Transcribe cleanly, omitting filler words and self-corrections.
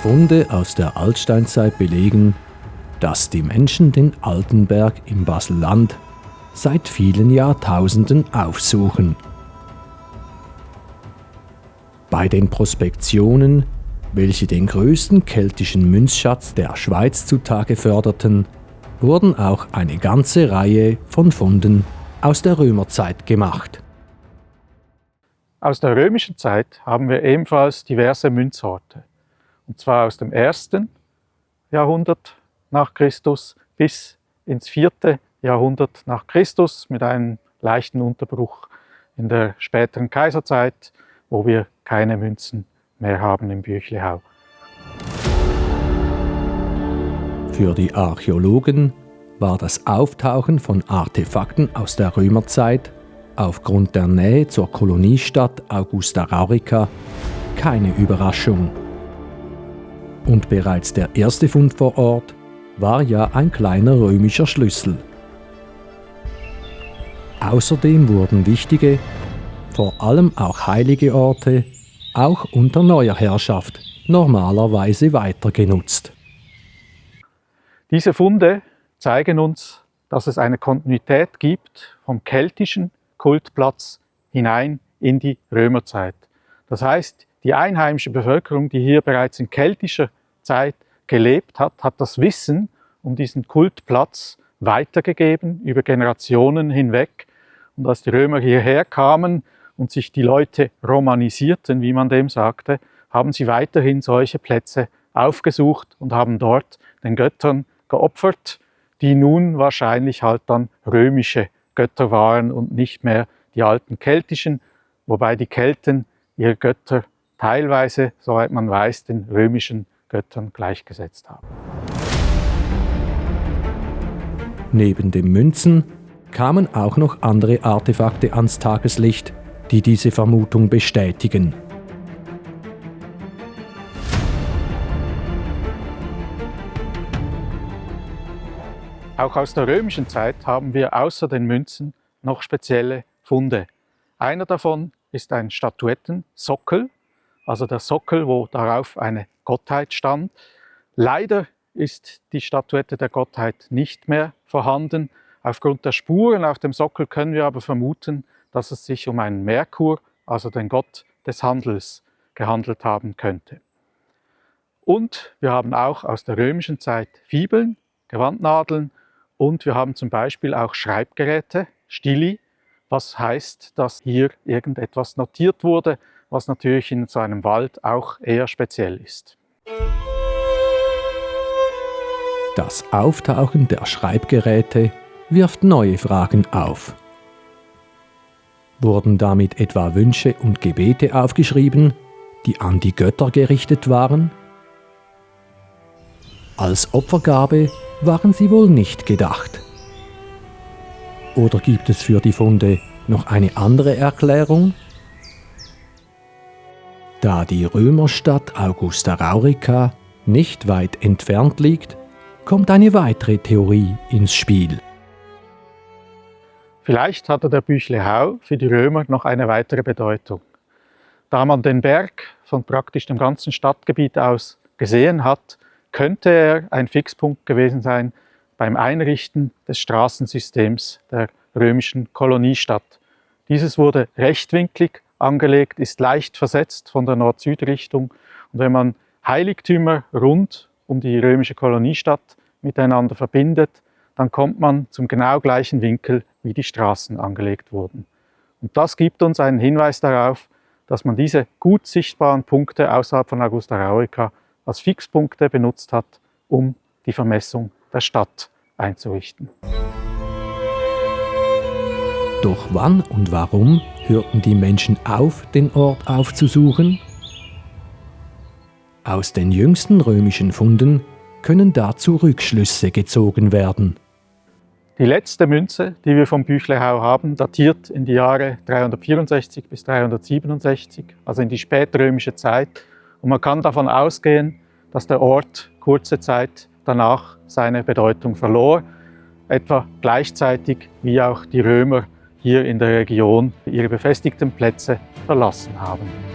Funde aus der Altsteinzeit belegen, dass die Menschen den Altenberg im Basel-Land seit vielen Jahrtausenden aufsuchen. Bei den Prospektionen, welche den größten keltischen Münzschatz der Schweiz zutage förderten, wurden auch eine ganze Reihe von Funden aus der Römerzeit gemacht. Aus der römischen Zeit haben wir ebenfalls diverse Münzsorte, und zwar aus dem 1. Jahrhundert nach Christus bis ins 4. Jahrhundert nach Christus mit einem leichten Unterbruch in der späteren Kaiserzeit, wo wir keine Münzen mehr haben im Büchlehau. Für die Archäologen war das Auftauchen von Artefakten aus der Römerzeit aufgrund der Nähe zur Koloniestadt Augusta Raurica keine Überraschung. Und bereits der erste Fund vor Ort war ja ein kleiner römischer Schlüssel. Außerdem wurden wichtige, vor allem auch heilige Orte, auch unter neuer Herrschaft, normalerweise weiter genutzt. Diese Funde zeigen uns, dass es eine Kontinuität gibt vom keltischen Kultplatz hinein in die Römerzeit. Das heißt, die einheimische Bevölkerung, die hier bereits in keltischer Zeit gelebt hat, hat das Wissen um diesen Kultplatz weitergegeben über Generationen hinweg. Und als die Römer hierher kamen und sich die Leute romanisierten, wie man dem sagte, haben sie weiterhin solche Plätze aufgesucht und haben dort den Göttern geopfert, die nun wahrscheinlich halt dann römische Götter waren und nicht mehr die alten keltischen, wobei die Kelten ihre Götter teilweise, soweit man weiß, den römischen Göttern gleichgesetzt haben. Neben den Münzen kamen auch noch andere Artefakte ans Tageslicht, die diese Vermutung bestätigen. Auch aus der römischen Zeit haben wir außer den Münzen noch spezielle Funde. Einer davon ist ein Statuettensockel, also der Sockel, wo darauf eine Gottheit stand. Leider ist die Statuette der Gottheit nicht mehr vorhanden. Aufgrund der Spuren auf dem Sockel können wir aber vermuten, dass es sich um einen Merkur, also den Gott des Handels, gehandelt haben könnte. Und wir haben auch aus der römischen Zeit Fibeln, Gewandnadeln, und wir haben zum Beispiel auch Schreibgeräte, Stili, was heißt, dass hier irgendetwas notiert wurde, was natürlich in so einem Wald auch eher speziell ist. Das Auftauchen der Schreibgeräte wirft neue Fragen auf. Wurden damit etwa Wünsche und Gebete aufgeschrieben, die an die Götter gerichtet waren? Als Opfergabe waren sie wohl nicht gedacht. Oder gibt es für die Funde noch eine andere Erklärung? Da die Römerstadt Augusta Raurica nicht weit entfernt liegt, kommt eine weitere Theorie ins Spiel. Vielleicht hatte der Büchlehau für die Römer noch eine weitere Bedeutung. Da man den Berg von praktisch dem ganzen Stadtgebiet aus gesehen hat, könnte er ein Fixpunkt gewesen sein beim Einrichten des Straßensystems der römischen Koloniestadt. Dieses wurde rechtwinklig angelegt, ist leicht versetzt von der Nord-Süd-Richtung, und wenn man Heiligtümer rund um die römische Koloniestadt miteinander verbindet, dann kommt man zum genau gleichen Winkel, wie die Straßen angelegt wurden. Und das gibt uns einen Hinweis darauf, dass man diese gut sichtbaren Punkte außerhalb von Augusta Raurica als Fixpunkte benutzt hat, um die Vermessung der Stadt einzurichten. Doch wann und warum hörten die Menschen auf, den Ort aufzusuchen? Aus den jüngsten römischen Funden können dazu Rückschlüsse gezogen werden. Die letzte Münze, die wir vom Büchlehau haben, datiert in die Jahre 364 bis 367, also in die spätrömische Zeit. Und man kann davon ausgehen, dass der Ort kurze Zeit danach seine Bedeutung verlor, etwa gleichzeitig wie auch die Römer hier in der Region ihre befestigten Plätze verlassen haben.